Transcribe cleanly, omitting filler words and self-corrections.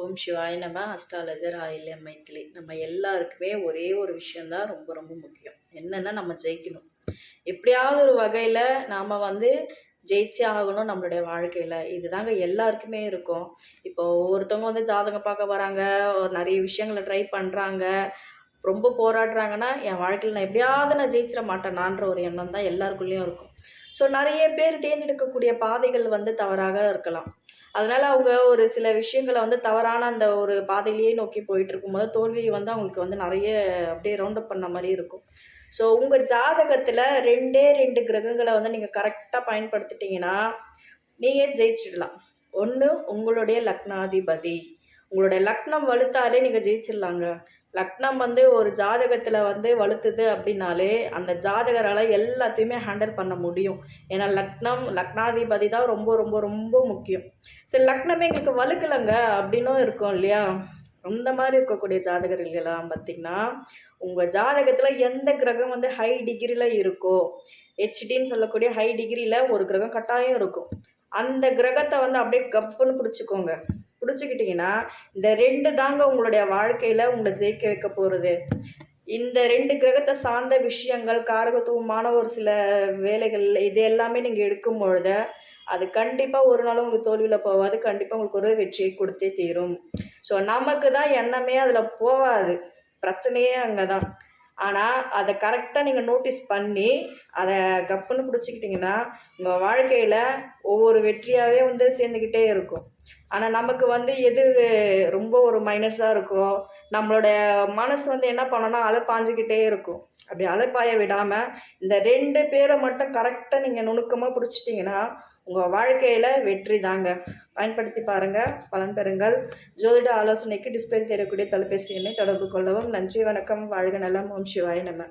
ஓம் சிவாய நம. அஸ்ட்ராலஜர் ஆயில்ய மைத்திலி. நம்ம எல்லாருக்குமே ஒரே ஒரு விஷயந்தான் ரொம்ப ரொம்ப முக்கியம். என்னன்னா, நம்ம ஜெயிக்கணும். எப்படியாவது ஒரு வகையில் நாம் ஜெயிச்சே ஆகணும் நம்மளுடைய வாழ்க்கையில். இதுதாங்க எல்லாருக்குமே இருக்கும். இப்போ ஒவ்வொருத்தவங்க ஜாதகம் பார்க்க வராங்க, நிறைய விஷயங்களை ட்ரை பண்ணுறாங்க, ரொம்ப போராடுறாங்கன்னா, என் வாழ்க்கையில் நான் எப்படியாவது நான் ஜெயிச்சிட மாட்டேனான்ற ஒரு எண்ணம் தான் எல்லாருக்குள்ளேயும் இருக்கும். ஸோ நிறைய பேர் தேர்ந்தெடுக்கக்கூடிய பாதைகள் தவறாக இருக்கலாம். அதனால அவங்க ஒரு சில விஷயங்களை தவறான அந்த ஒரு பாதையிலேயே நோக்கி போயிட்டு இருக்கும்போது தோல்வியை அவங்களுக்கு நிறைய அப்படியே ரவுண்ட் அப் பண்ண மாதிரி இருக்கும். ஸோ உங்கள் ஜாதகத்தில் ரெண்டு கிரகங்களை நீங்கள் கரெக்டாக பயன்படுத்திட்டீங்கன்னா நீங்கள் ஜெயிச்சிடலாம். ஒன்று உங்களுடைய லக்னாதிபதி. உங்களுடைய லக்னம் வலுத்தாலே நீங்கள் ஜெயிச்சிடலாங்க. லக்னம் ஒரு ஜாதகத்தில் வலுத்துது அப்படின்னாலே அந்த ஜாதகரால் எல்லாத்தையுமே ஹேண்டில் பண்ண முடியும். ஏன்னா லக்னாதிபதி தான் ரொம்ப ரொம்ப ரொம்ப முக்கியம். சரி, லக்னமே எங்களுக்கு வலுக்கலைங்க அப்படின்னும் இருக்கும் இல்லையா? அந்த மாதிரி இருக்கக்கூடிய ஜாதகர்களெல்லாம் பார்த்திங்கன்னா, உங்கள் ஜாதகத்தில் எந்த கிரகம் ஹை டிகிரியில் இருக்கோ, ஹெச்டின்னு சொல்லக்கூடிய ஹை டிகிரியில் ஒரு கிரகம் கட்டாயம் இருக்கும். அந்த கிரகத்தை அப்படியே கப்புன்னு பிடிச்சிக்கோங்க. பிடிச்சிக்கிட்டிங்கன்னா இந்த ரெண்டு தாங்க உங்களுடைய வாழ்க்கையில் உங்களை ஜெயிக்க வைக்க போகிறது. இந்த ரெண்டு கிரகத்தை சார்ந்த விஷயங்கள், காரகத்துவமான ஒரு சில வேலைகள், இது எல்லாமே நீங்கள் எடுக்கும் பொழுது அது கண்டிப்பாக ஒரு நாளும் உங்களுக்கு தோல்வியில் போகாது. கண்டிப்பாக உங்களுக்கு ஒரு வெற்றியை கொடுத்தே தீரும். ஸோ நமக்கு தான் எண்ணமே அதில் போகாது. பிரச்சனையே அங்கே தான். ஆனால் அதை கரெக்டாக நீங்கள் நோட்டீஸ் பண்ணி அதை கப்புன்னு பிடிச்சிக்கிட்டிங்கன்னா உங்கள் வாழ்க்கையில் ஒவ்வொரு வெற்றியாகவே சேர்ந்துக்கிட்டே இருக்கும். ஆனால் நமக்கு எது ரொம்ப ஒரு மைனஸாக இருக்கோ, நம்மளோட மனசு என்ன பண்ணோன்னா அலைப்பாஞ்சிக்கிட்டே இருக்கும். அப்படி அலைப்பாய விடாமல் இந்த ரெண்டு பேரை மட்டும் கரெக்டாக நீங்கள் நுணுக்கமாக பிடிச்சிட்டிங்கன்னா உங்கள் வாழ்க்கையில் வெற்றி தாங்க. பயன்படுத்தி பாருங்கள், பலன் பெறுங்கள். ஜோதிட ஆலோசனைக்கு டிஸ்பிளே தெரியக்கூடிய தொலைபேசி எண்ணை தொடர்பு கொள்ளவும். நன்றி, வணக்கம், வாழ்க நலம். ஓம் சிவாய நம.